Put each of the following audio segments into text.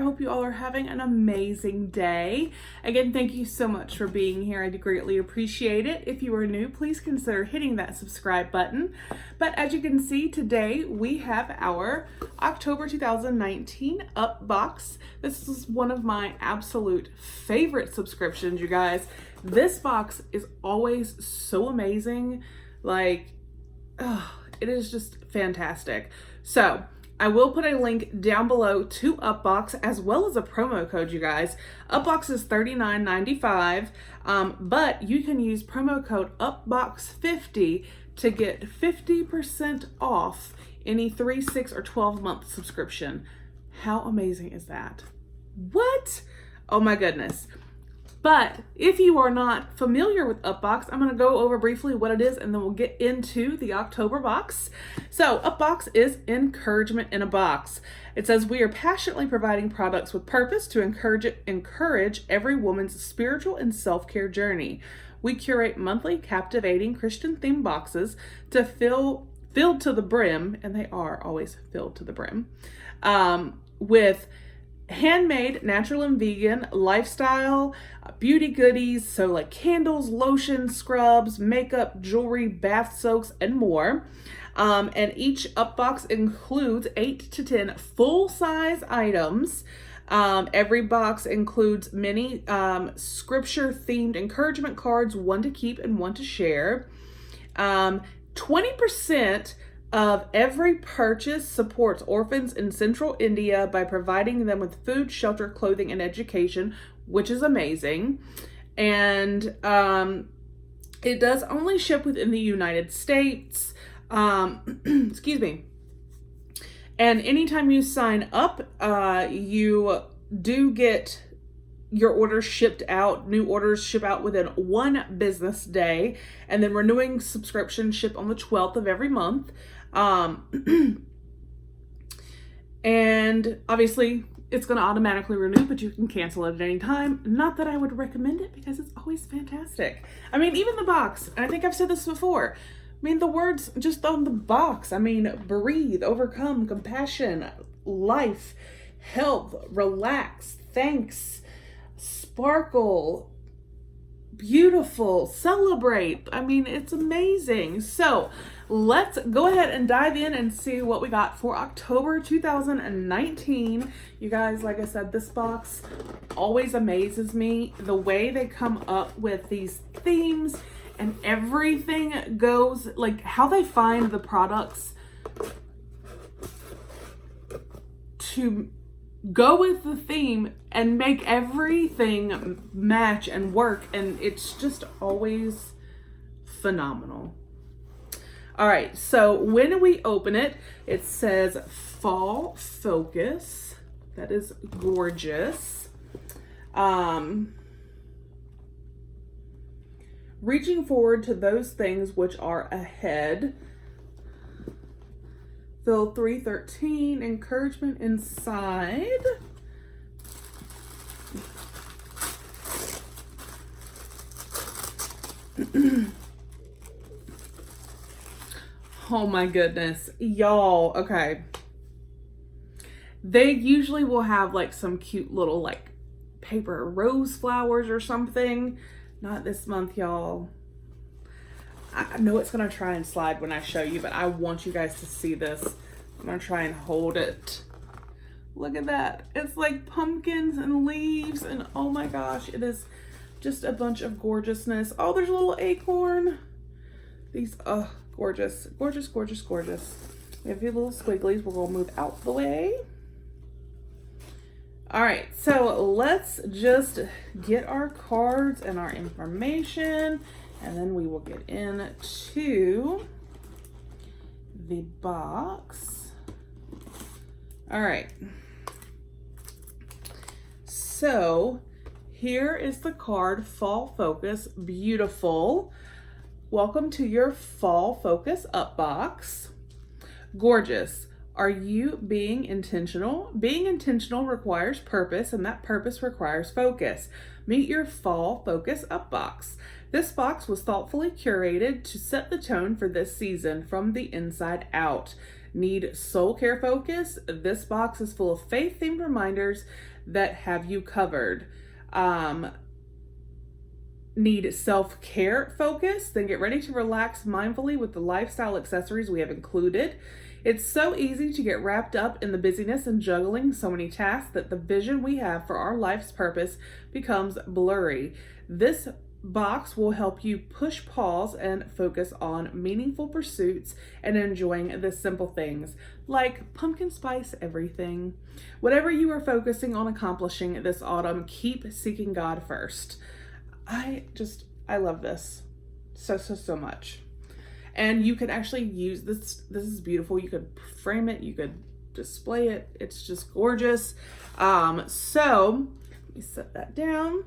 hope you all are having an amazing day. Again, thank you so much for being here. I greatly appreciate it. If you are new, please consider hitting that subscribe button. But as you can see, today we have our October 2019 UpBox. This is one of my absolute favorite subscriptions, you guys. This box is always so amazing. Like, it is just fantastic. So I will put a link down below to UpBox as well as a promo code, you guys. UpBox is $39.95, but you can use promo code UpBox50 to get 50% off any 3, 6, or 12-month subscription. How amazing is that? What? Oh my goodness. But if you are not familiar with UpBox, I'm going to go over briefly what it is, and then we'll get into the October box. So UpBox is encouragement in a box. It says, we are passionately providing products with purpose to encourage every woman's spiritual and self-care journey. We curate monthly captivating Christian-themed boxes to filled to the brim, and they are always filled to the brim, with handmade, natural and vegan, lifestyle, beauty goodies, so like candles, lotions, scrubs, makeup, jewelry, bath soaks, and more. And each UpBox includes 8 to 10 full-size items. Every box includes many scripture-themed encouragement cards, one to keep and one to share. 20% of every purchase supports orphans in central India by providing them with food, shelter, clothing, and education, which is amazing. And it does only ship within the United States. Excuse me. And anytime you sign up, you do get your orders shipped out. New orders ship out within 1 business day, and then renewing subscriptions ship on the 12th of every month. And obviously it's going to automatically renew, but you can cancel it at any time. Not that I would recommend it, because it's always fantastic. I mean, even the box, and I think I've said this before, I mean, the words just on the box, I mean, breathe, overcome, compassion, life, health, relax, thanks, sparkle, beautiful, celebrate. I mean, it's amazing. So let's go ahead and dive in and see what we got for October 2019. You guys, like I said, this box always amazes me. The way they come up with these themes and everything goes, like how they find the products to go with the theme and make everything match and work, and it's just always phenomenal. All right, so when we open it, it says Fall Focus. That is gorgeous. Reaching forward to those things which are ahead. Phil 3:13, encouragement inside. Oh my goodness, y'all. Okay. They usually will have like some cute little like paper rose flowers or something. Not this month, y'all. I know it's going to try and slide when I show you, but I want you guys to see this. I'm going to try and hold it. Look at that. It's like pumpkins and leaves, and oh my gosh, it is just a bunch of gorgeousness. Oh, there's a little acorn. These, gorgeous, gorgeous, gorgeous, gorgeous. We have a few little squigglies. We're going to move out the way. All right, so let's just get our cards and our information, and then we will get into the box. All right. So here is the card, Fall Focus. Beautiful. Welcome to your Fall Focus UpBox. Gorgeous. Are you being intentional? Being intentional requires purpose, and that purpose requires focus. Meet your Fall Focus UpBox. This box was thoughtfully curated to set the tone for this season from the inside out. Need soul care focus? This box is full of faith-themed reminders that have you covered. Need self-care focus? Then get ready to relax mindfully with the lifestyle accessories we have included. It's so easy to get wrapped up in the busyness and juggling so many tasks that the vision we have for our life's purpose becomes blurry. This box will help you push pause and focus on meaningful pursuits and enjoying the simple things like pumpkin spice everything. Whatever you are focusing on accomplishing this autumn, keep seeking God first. I love this so much. And you can actually use this. This is beautiful. You could frame it, you could display it. It's just gorgeous. So let me set that down.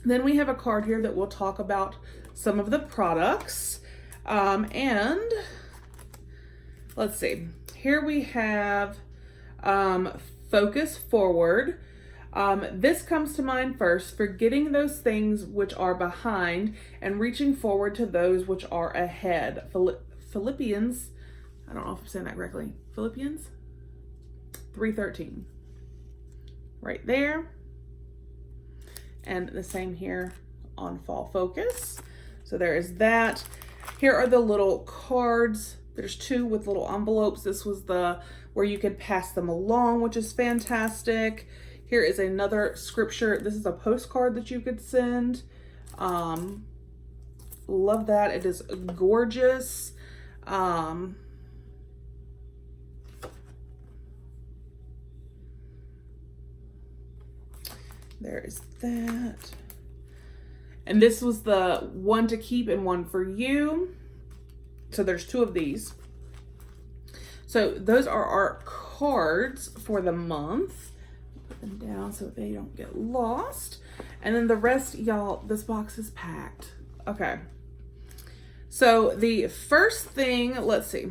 Then we have a card here that will talk about some of the products. And let's see. Here we have focus forward. This comes to mind first, forgetting those things which are behind and reaching forward to those which are ahead. Philippians, I don't know if I'm saying that correctly. Philippians 3:13. Right there. And the same here on fall focus. So there is that. Here are the little cards. There's two with little envelopes. This was the where you could pass them along, which is fantastic. Here is another scripture. This is a postcard that you could send. Love that. It is gorgeous. There is that. And this was the one to keep and one for you. So there's two of these. So those are our cards for the month. Put them down so they don't get lost. And then the rest, y'all, this box is packed. Okay. So the first thing, let's see.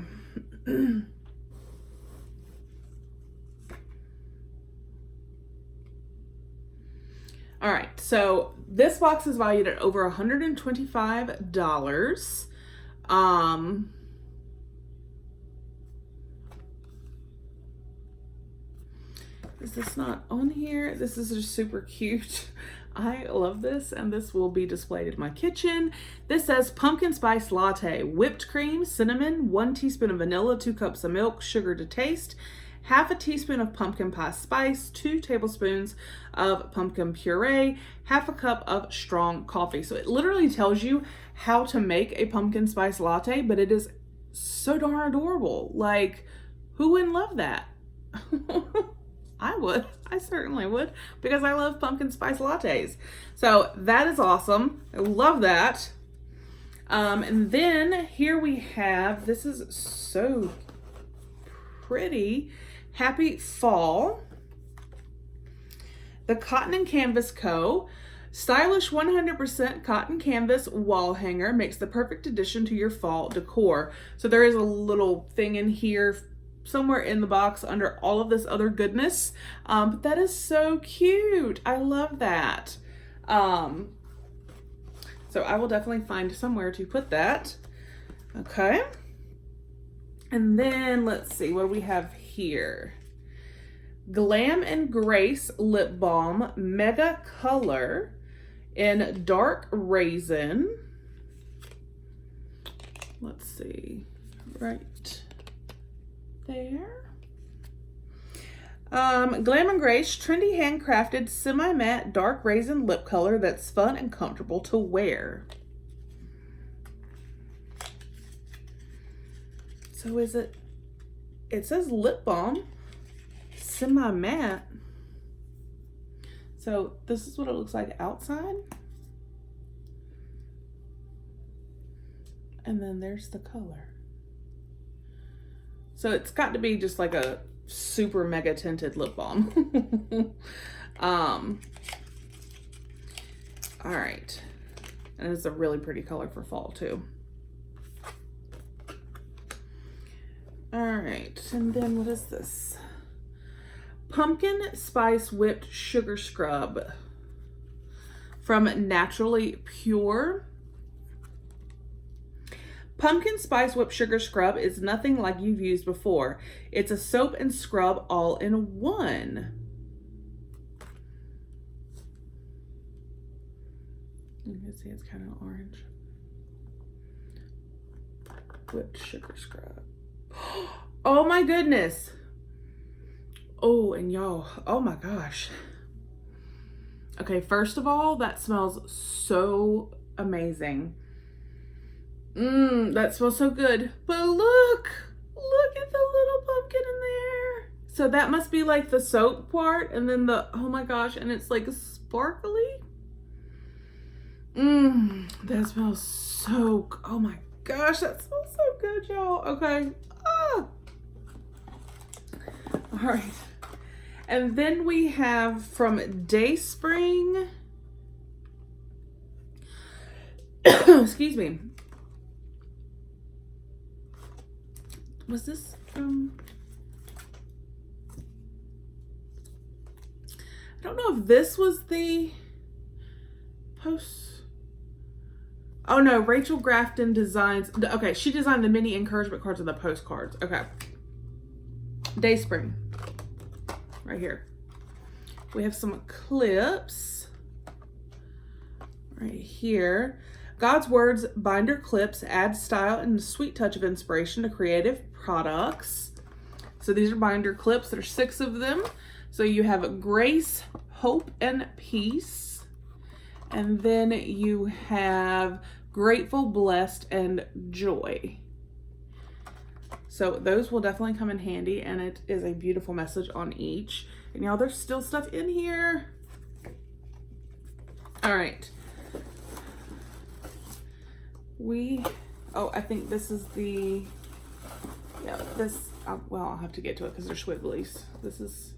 All right, so this box is valued at over $125. Is this not on here? This is just super cute. I love this, and this will be displayed in my kitchen. This says pumpkin spice latte, whipped cream, cinnamon, 1 teaspoon of vanilla, 2 cups of milk, sugar to taste, half a teaspoon of pumpkin pie spice, 2 tablespoons of pumpkin puree, half a cup of strong coffee. So it literally tells you how to make a pumpkin spice latte, but it is so darn adorable. Like, who wouldn't love that? I would. I certainly would, because I love pumpkin spice lattes. So that is awesome. I love that. And then here we have, this is so pretty. Happy Fall. The Cotton and Canvas Co. Stylish 100% cotton canvas wall hanger makes the perfect addition to your fall decor. So there is a little thing in here somewhere in the box under all of this other goodness. But that is so cute. I love that. So I will definitely find somewhere to put that. Okay. And then let's see, what do we have here? Glam and Grace Lip Balm Mega Color in Dark Raisin. Let's see, right there. Glam and Grace trendy handcrafted semi-matte dark raisin lip color that's fun and comfortable to wear. So is it says lip balm, semi-matte. So this is what it looks like outside. And then there's the color. So it's got to be just like a super mega tinted lip balm. All right. And it's a really pretty color for fall too. All right, and then what is this? Pumpkin Spice Whipped Sugar Scrub from Naturally Pure. Pumpkin Spice Whipped Sugar Scrub is nothing like you've used before. It's a soap and scrub all in one. You can see it's kind of orange. Whipped sugar scrub. Oh my goodness. Oh, and y'all, oh my gosh. Okay, first of all, that smells so amazing. That smells so good. But look at the little pumpkin in there. So that must be like the soap part, and then the, oh my gosh, and it's like sparkly. That smells so, oh my gosh, that smells so good, y'all. Okay. All right. And then we have from Dayspring. Excuse me. Was this from? I don't know if this was the post. Oh no, Rachel Grafton designs. Okay, she designed the mini encouragement cards and the postcards. Okay. Dayspring. Right here. We have some clips. Right here. God's Words binder clips add style and a sweet touch of inspiration to creative products. So these are binder clips. There's 6 of them. So you have grace, hope, and peace. And then you have grateful, blessed, and joy. So those will definitely come in handy, and it is a beautiful message on each. And y'all, there's still stuff in here. All right. I think this is the, well, I'll have to get to it because they're swigglies. This is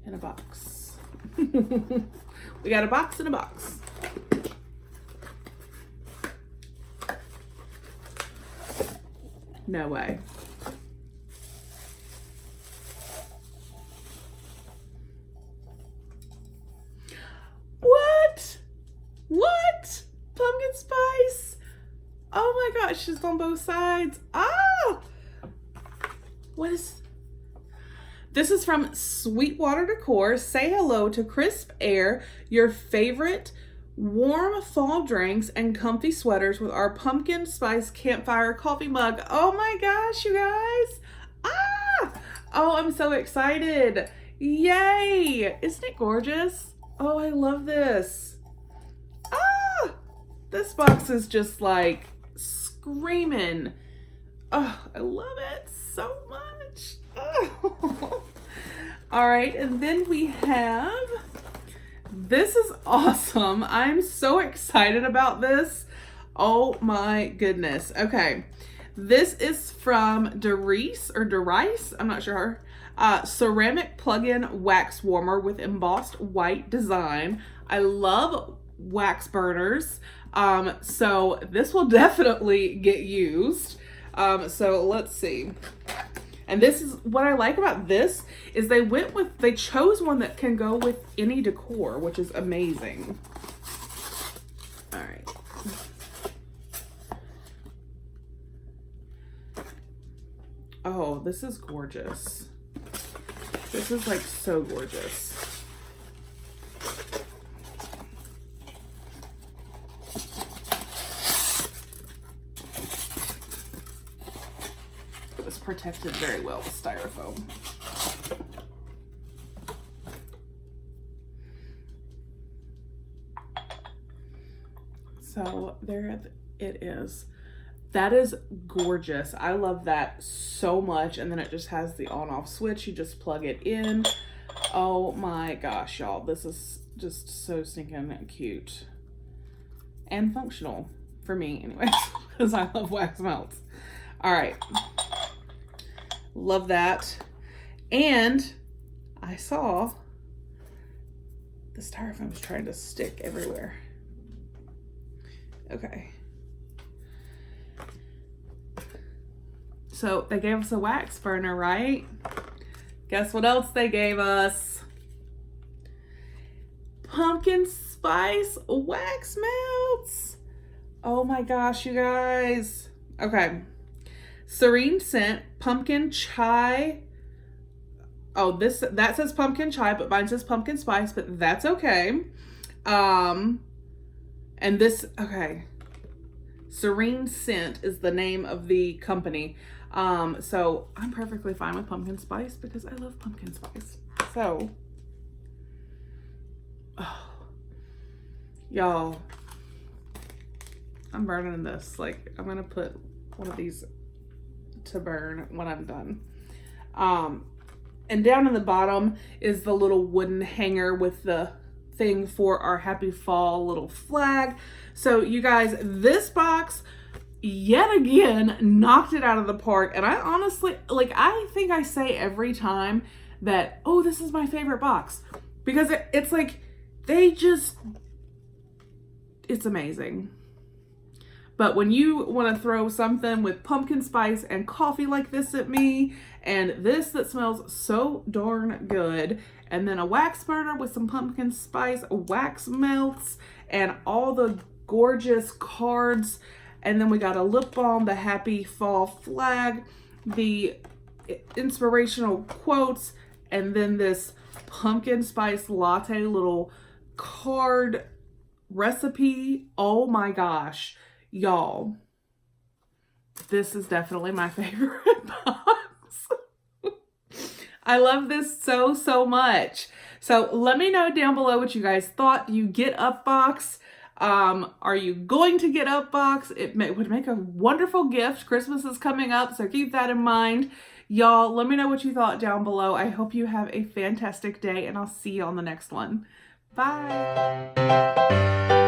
in a box. We got a box in a box. No way. What? Pumpkin spice? Oh my gosh, it's on both sides. Ah! What is... This is from Sweetwater Decor. Say hello to crisp air, your favorite warm fall drinks, and comfy sweaters with our pumpkin spice campfire coffee mug. Oh my gosh, you guys. Ah! Oh, I'm so excited. Yay! Isn't it gorgeous? Oh, I love this. Ah! This box is just like screaming. Oh, I love it so much. Oh. All right, and then we have, this is awesome. I'm so excited about this. Oh my goodness. Okay, this is from Derice, I'm not sure. Ceramic plug-in wax warmer with embossed white design. I love wax burners. So this will definitely get used. So let's see. And this is what I like about this is they chose one that can go with any decor, which is amazing. All right. Oh, this is gorgeous. This is like so gorgeous. It was protected very well with styrofoam. So there it is. That is gorgeous. I love that so much. And then it just has the on off switch. You just plug it in. Oh my gosh, y'all. This is just so stinking cute and functional for me anyways, because I love wax melts. All right. Love that. And I saw the styrofoam was trying to stick everywhere. Okay. So they gave us a wax burner, right? Guess what else they gave us? Pumpkin spice wax melts. Oh my gosh, you guys. Okay. Serene Scent, pumpkin chai. Oh, that says pumpkin chai, but mine says pumpkin spice, but that's okay. And this, okay. Serene Scent is the name of the company. So I'm perfectly fine with pumpkin spice because I love pumpkin spice. So, oh, y'all, I'm burning this. Like, I'm gonna put one of these to burn when I'm done. And down in the bottom is the little wooden hanger with the thing for our happy fall little flag. So you guys, this box yet again knocked it out of the park. And I honestly, like, I think I say every time that, oh, this is my favorite box, because it's like it's amazing. But when you want to throw something with pumpkin spice and coffee like this at me, and this that smells so darn good, and then a wax burner with some pumpkin spice, wax melts, and all the gorgeous cards, and then we got a lip balm, the happy fall flag, the inspirational quotes, and then this pumpkin spice latte little card recipe. Oh my gosh. Y'all, this is definitely my favorite box. I love this so, so much. So let me know down below what you guys thought. Do you get UpBox? Are you going to get UpBox? It would make a wonderful gift. Christmas is coming up, so keep that in mind. Y'all, let me know what you thought down below. I hope you have a fantastic day, and I'll see you on the next one. Bye.